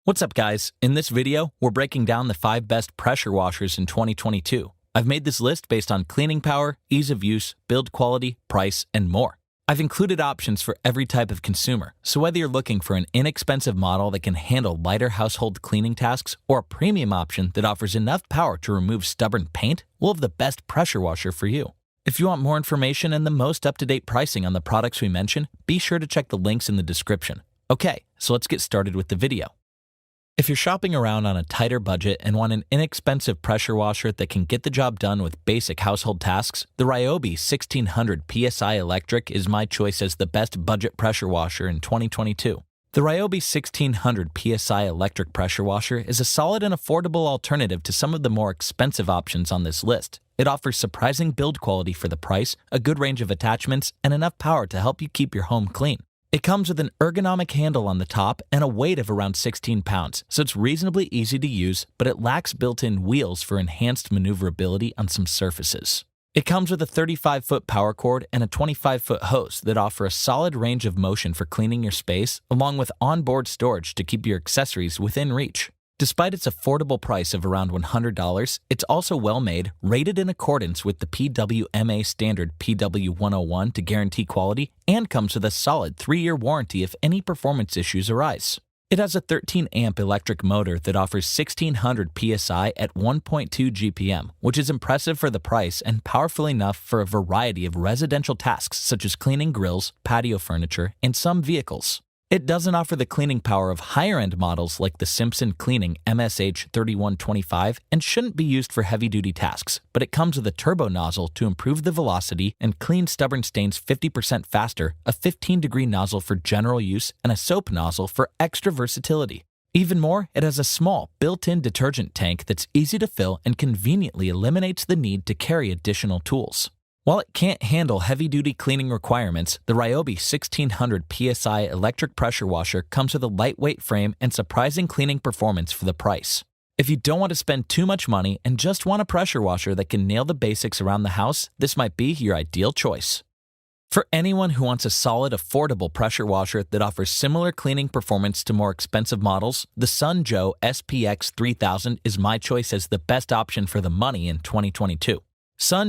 What's up, guys? In this video, we're breaking down the 5 best pressure washers in 2022. I've made this list based on cleaning power, ease of use, build quality, price, and more. I've included options for every type of consumer, so whether you're looking for an inexpensive model that can handle lighter household cleaning tasks or a premium option that offers enough power to remove stubborn paint, we'll have the best pressure washer for you. If you want more information and the most up-to-date pricing on the products we mention, be sure to check the links in the description. Okay, so let's get started with the video. If you're shopping around on a tighter budget and want an inexpensive pressure washer that can get the job done with basic household tasks, the Ryobi 1600 PSI Electric is my choice as the best budget pressure washer in 2022. The Ryobi 1600 PSI Electric pressure washer is a solid and affordable alternative to some of the more expensive options on this list. It offers surprising build quality for the price, a good range of attachments, and enough power to help you keep your home clean. It comes with an ergonomic handle on the top and a weight of around 16 pounds, so it's reasonably easy to use, but it lacks built-in wheels for enhanced maneuverability on some surfaces. It comes with a 35-foot power cord and a 25-foot hose that offer a solid range of motion for cleaning your space, along with onboard storage to keep your accessories within reach. Despite its affordable price of around $100, it's also well-made, rated in accordance with the PWMA standard PW101 to guarantee quality, and comes with a solid 3-year warranty if any performance issues arise. It has a 13-amp electric motor that offers 1600 PSI at 1.2 GPM, which is impressive for the price and powerful enough for a variety of residential tasks such as cleaning grills, patio furniture, and some vehicles. It doesn't offer the cleaning power of higher-end models like the Simpson cleaning MSH3125 and shouldn't be used for heavy-duty tasks, but it comes with a turbo nozzle to improve the velocity and clean stubborn stains 50% faster, a 15-degree nozzle for general use, and a soap nozzle for extra versatility. Even more, it has a small, built-in detergent tank that's easy to fill and conveniently eliminates the need to carry additional tools. While it can't handle heavy-duty cleaning requirements, the Ryobi 1600 PSI electric pressure washer comes with a lightweight frame and surprising cleaning performance for the price. If you don't want to spend too much money and just want a pressure washer that can nail the basics around the house, this might be your ideal choice. For anyone who wants a solid, affordable pressure washer that offers similar cleaning performance to more expensive models, the Joe SPX3000 is my choice as the best option for the money in 2022.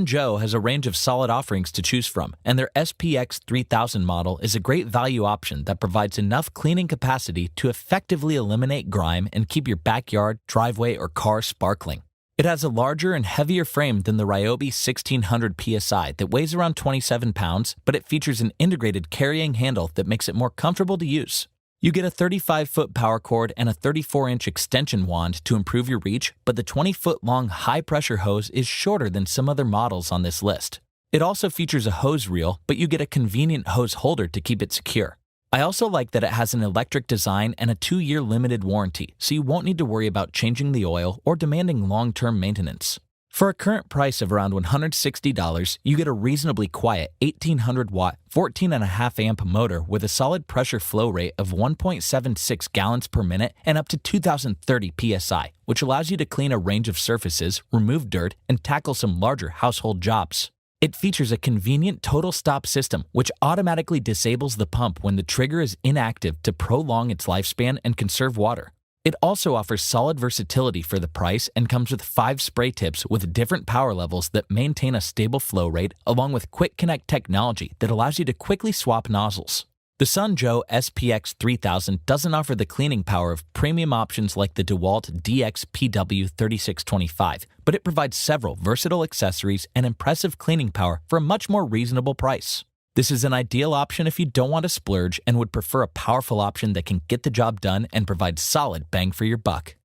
Joe has a range of solid offerings to choose from, and their SPX3000 model is a great value option that provides enough cleaning capacity to effectively eliminate grime and keep your backyard, driveway, or car sparkling. It has a larger and heavier frame than the Ryobi 1600 PSI that weighs around 27 pounds, but it features an integrated carrying handle that makes it more comfortable to use. You get a 35-foot power cord and a 34-inch extension wand to improve your reach, but the 20-foot-long high-pressure hose is shorter than some other models on this list. It also features a hose reel, but you get a convenient hose holder to keep it secure. I also like that it has an electric design and a 2-year limited warranty, so you won't need to worry about changing the oil or demanding long-term maintenance. For a current price of around $160, you get a reasonably quiet 1800-watt, 14.5-amp motor with a solid pressure flow rate of 1.76 gallons per minute and up to 2030 psi, which allows you to clean a range of surfaces, remove dirt, and tackle some larger household jobs. It features a convenient total stop system, which automatically disables the pump when the trigger is inactive to prolong its lifespan and conserve water. It also offers solid versatility for the price and comes with 5 spray tips with different power levels that maintain a stable flow rate, along with Quick Connect technology that allows you to quickly swap nozzles. The Joe SPX3000 doesn't offer the cleaning power of premium options like the DeWalt DXPW W3625, but it provides several versatile accessories and impressive cleaning power for a much more reasonable price. This is an ideal option if you don't want to splurge and would prefer a powerful option that can get the job done and provide solid bang for your buck.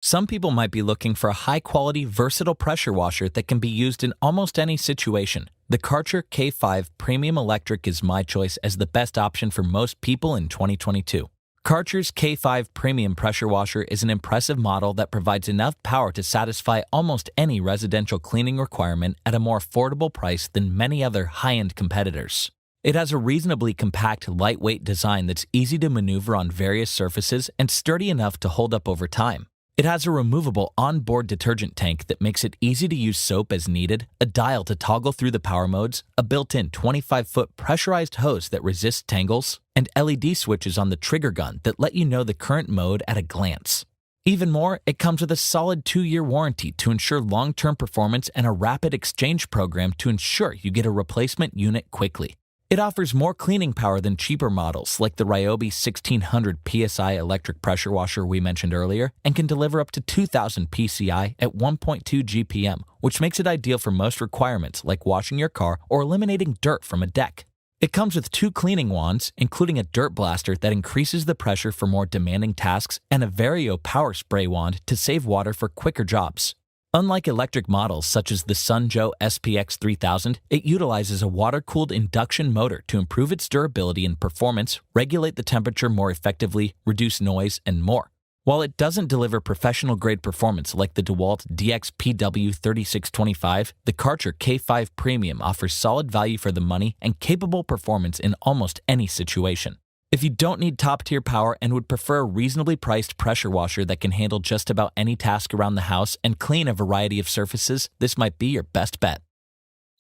Some people might be looking for a high-quality, versatile pressure washer that can be used in almost any situation. The Karcher K5 Premium Electric is my choice as the best option for most people in 2022. Karcher's K5 Premium Pressure Washer is an impressive model that provides enough power to satisfy almost any residential cleaning requirement at a more affordable price than many other high-end competitors. It has a reasonably compact, lightweight design that's easy to maneuver on various surfaces and sturdy enough to hold up over time. It has a removable onboard detergent tank that makes it easy to use soap as needed, a dial to toggle through the power modes, a built-in 25-foot pressurized hose that resists tangles, and LED switches on the trigger gun that let you know the current mode at a glance. Even more, it comes with a solid 2-year warranty to ensure long-term performance and a rapid exchange program to ensure you get a replacement unit quickly. It offers more cleaning power than cheaper models like the Ryobi 1600 PSI electric pressure washer we mentioned earlier, and can deliver up to 2000 PSI at 1.2 GPM, which makes it ideal for most requirements like washing your car or eliminating dirt from a deck. It comes with 2 cleaning wands, including a dirt blaster that increases the pressure for more demanding tasks, and a Vario power spray wand to save water for quicker jobs. Unlike electric models such as the Joe SPX3000, it utilizes a water-cooled induction motor to improve its durability and performance, regulate the temperature more effectively, reduce noise, and more. While it doesn't deliver professional-grade performance like the DeWalt DXP W3625, the Karcher K5 Premium offers solid value for the money and capable performance in almost any situation. If you don't need top-tier power and would prefer a reasonably priced pressure washer that can handle just about any task around the house and clean a variety of surfaces, this might be your best bet.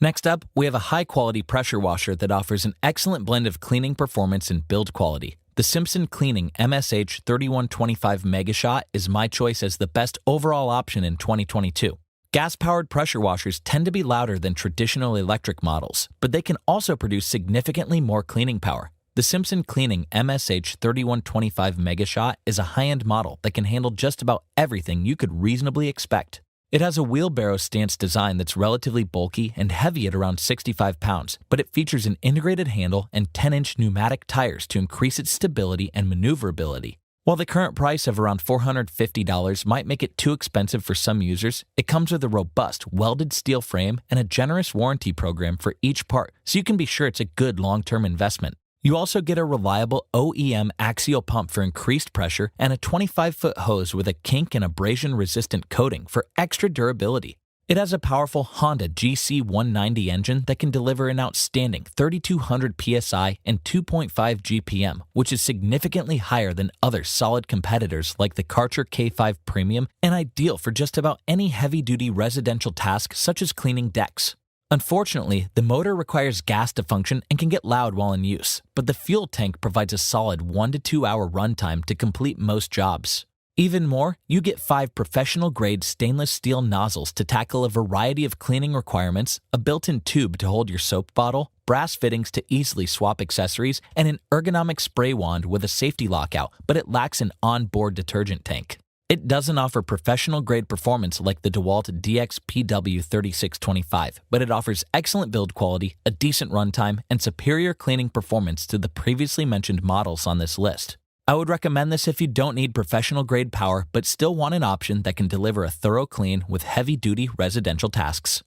Next up, we have a high-quality pressure washer that offers an excellent blend of cleaning performance and build quality. The Simpson Cleaning MSH3125 MegaShot is my choice as the best overall option in 2022. Gas-powered pressure washers tend to be louder than traditional electric models, but they can also produce significantly more cleaning power. The Simpson Cleaning MSH3125 MegaShot is a high-end model that can handle just about everything you could reasonably expect. It has a wheelbarrow stance design that's relatively bulky and heavy at around 65 pounds, but it features an integrated handle and 10-inch pneumatic tires to increase its stability and maneuverability. While the current price of around $450 might make it too expensive for some users, it comes with a robust welded steel frame and a generous warranty program for each part, so you can be sure it's a good long-term investment. You also get a reliable OEM axial pump for increased pressure and a 25-foot hose with a kink and abrasion-resistant coating for extra durability. It has a powerful Honda GC190 engine that can deliver an outstanding 3200 PSI and 2.5 GPM, which is significantly higher than other solid competitors like the Karcher K5 Premium and ideal for just about any heavy-duty residential task such as cleaning decks. Unfortunately, the motor requires gas to function and can get loud while in use, but the fuel tank provides a solid 1 to 2 hour runtime to complete most jobs. Even more, you get 5 professional-grade stainless steel nozzles to tackle a variety of cleaning requirements, a built-in tube to hold your soap bottle, brass fittings to easily swap accessories, and an ergonomic spray wand with a safety lockout, but it lacks an onboard detergent tank. It doesn't offer professional-grade performance like the DeWalt DXP W3625, but it offers excellent build quality, a decent runtime, and superior cleaning performance to the previously mentioned models on this list. I would recommend this if you don't need professional-grade power but still want an option that can deliver a thorough clean with heavy-duty residential tasks.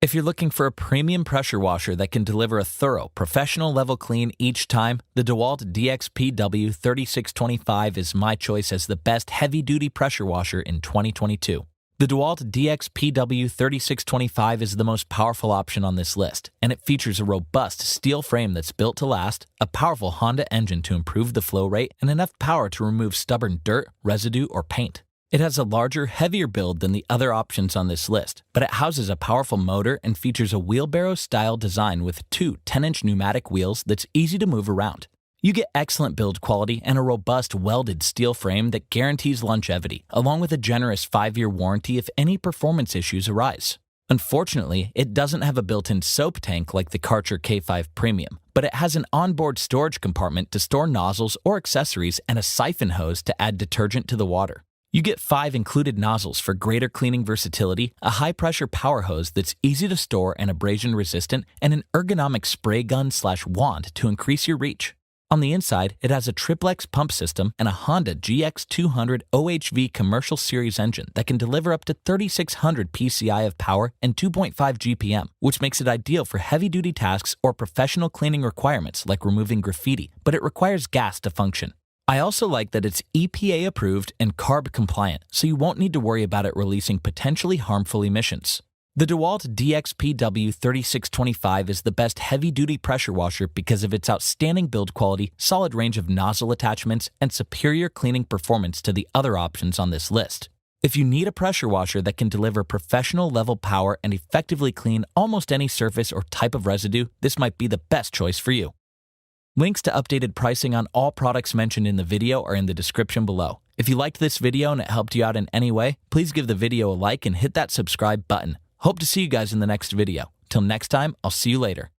If you're looking for a premium pressure washer that can deliver a thorough, professional-level clean each time, the DeWalt DXP W3625 is my choice as the best heavy-duty pressure washer in 2022. The DeWalt DXP W3625 is the most powerful option on this list, and it features a robust steel frame that's built to last, a powerful Honda engine to improve the flow rate, and enough power to remove stubborn dirt, residue, or paint. It has a larger, heavier build than the other options on this list, but it houses a powerful motor and features a wheelbarrow-style design with 2 10-inch pneumatic wheels that's easy to move around. You get excellent build quality and a robust welded steel frame that guarantees longevity, along with a generous 5-year warranty if any performance issues arise. Unfortunately, it doesn't have a built-in soap tank like the Karcher K5 Premium, but it has an onboard storage compartment to store nozzles or accessories and a siphon hose to add detergent to the water. You get 5 included nozzles for greater cleaning versatility, a high-pressure power hose that's easy to store and abrasion-resistant, and an ergonomic spray gun/wand to increase your reach. On the inside, it has a triplex pump system and a Honda GX200 OHV Commercial Series engine that can deliver up to 3600 PSI of power and 2.5 GPM, which makes it ideal for heavy-duty tasks or professional cleaning requirements like removing graffiti, but it requires gas to function. I also like that it's EPA approved and CARB compliant, so you won't need to worry about it releasing potentially harmful emissions. The DeWalt DXP W3625 is the best heavy-duty pressure washer because of its outstanding build quality, solid range of nozzle attachments, and superior cleaning performance to the other options on this list. If you need a pressure washer that can deliver professional level power and effectively clean almost any surface or type of residue, this might be the best choice for you. Links to updated pricing on all products mentioned in the video are in the description below. If you liked this video and it helped you out in any way, please give the video a like and hit that subscribe button. Hope to see you guys in the next video. Till next time, I'll see you later.